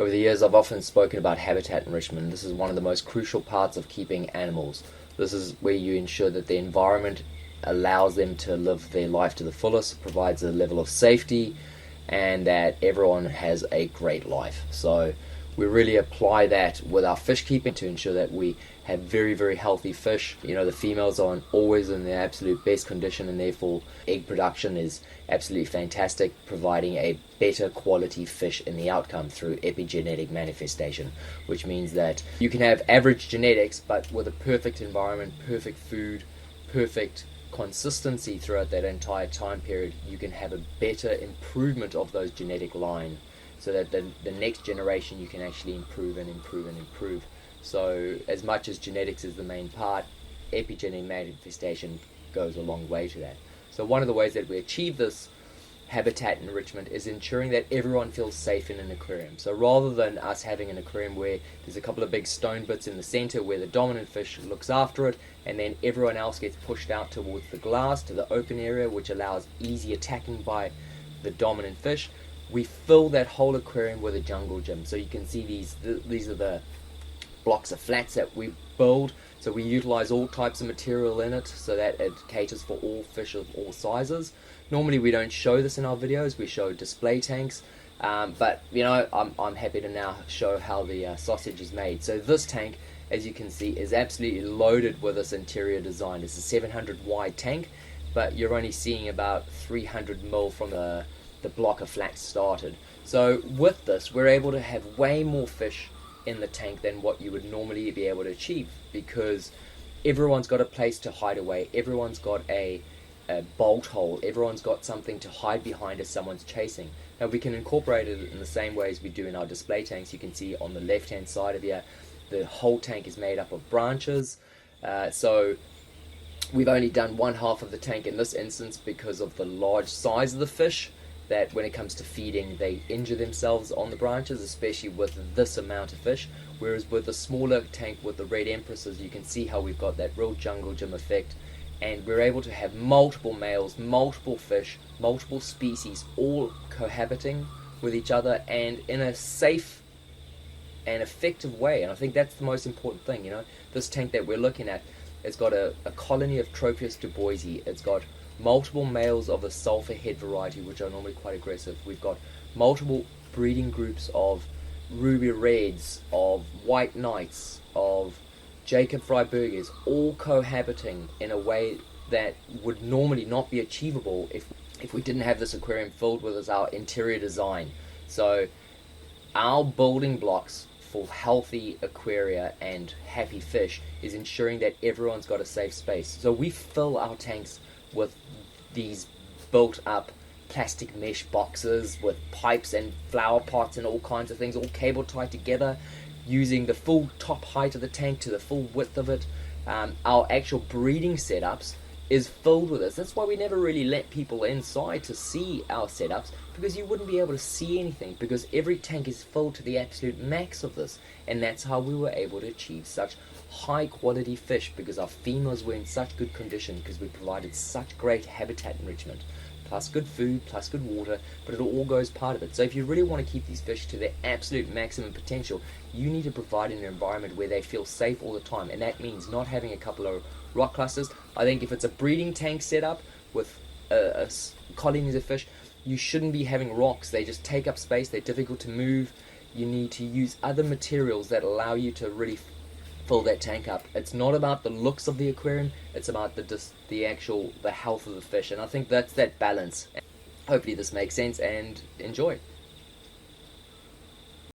Over the years, I've often spoken about habitat enrichment. This is one of the most crucial parts of keeping animals. This is where you ensure that the environment allows them to live their life to the fullest, provides a level of safety, and that everyone has a great life. So we really apply that with our fish keeping to ensure that we have very, very healthy fish. You know, the females aren't always in their absolute best condition, and therefore egg production is absolutely fantastic, providing a better quality fish in the outcome through epigenetic manifestation, which means that you can have average genetics, but with a perfect environment, perfect food, perfect consistency throughout that entire time period, you can have a better improvement of those genetic line, so that the next generation you can actually improve and improve and improve. So as much as genetics is the main part, epigenetic manifestation goes a long way to that. So one of the ways that we achieve this habitat enrichment is ensuring that everyone feels safe in an aquarium. So rather than us having an aquarium where there's a couple of big stone bits in the center where the dominant fish looks after it, and then everyone else gets pushed out towards the glass, to the open area, which allows easy attacking by the dominant fish, we fill that whole aquarium with a jungle gym. So you can see these are the blocks of flats that we build. So we utilize all types of material in it so that it caters for all fish of all sizes. Normally we don't show this in our videos, we show display tanks, but you know, I'm happy to now show how the sausage is made. So this tank, as you can see, is absolutely loaded with this interior design. It's a 700 wide tank, but you're only seeing about 300 mil from the block of flats started. So with this, we're able to have way more fish in the tank than what you would normally be able to achieve, because everyone's got a place to hide away, everyone's got a bolt hole, everyone's got something to hide behind as someone's chasing. Now we can incorporate it in the same way as we do in our display tanks. You can see on the left hand side of here, the whole tank is made up of branches. So we've only done one half of the tank in this instance because of the large size of the fish, that when it comes to feeding they injure themselves on the branches, especially with this amount of fish. Whereas with the smaller tank with the red empresses, you can see how we've got that real jungle gym effect, and we're able to have multiple males, multiple fish, multiple species all cohabiting with each other and in a safe and effective way. And I think that's the most important thing. You know, this tank that we're looking at, it's got a colony of Tropheus duboisi. It's got multiple males of the sulphurhead variety, which are normally quite aggressive. We've got multiple breeding groups of Eureka Reds, of white knights, of Jacob Freibergers, all cohabiting in a way that would normally not be achievable if we didn't have this aquarium filled with our interior design. So our building blocks for healthy aquaria and happy fish is ensuring that everyone's got a safe space. So we fill our tanks with these built up plastic mesh boxes with pipes and flower pots and all kinds of things, all cable tied together, using the full top height of the tank to the full width of it. Our actual breeding setups is filled with this. That's why we never really let people inside to see our setups, because you wouldn't be able to see anything, because every tank is filled to the absolute max of this. And that's how we were able to achieve such high quality fish, because our females were in such good condition, because we provided such great habitat enrichment, plus good food, plus good water, but it all goes part of it. So if you really want to keep these fish to their absolute maximum potential, you need to provide an environment where they feel safe all the time, and that means not having a couple of rock clusters. I think if it's a breeding tank setup with colonies of fish, you shouldn't be having rocks. They just take up space, they're difficult to move. You need to use other materials that allow you to really fill that tank up. It's not about the looks of the aquarium, it's about the health of the fish, and I think that's that balance. Hopefully this makes sense, and enjoy.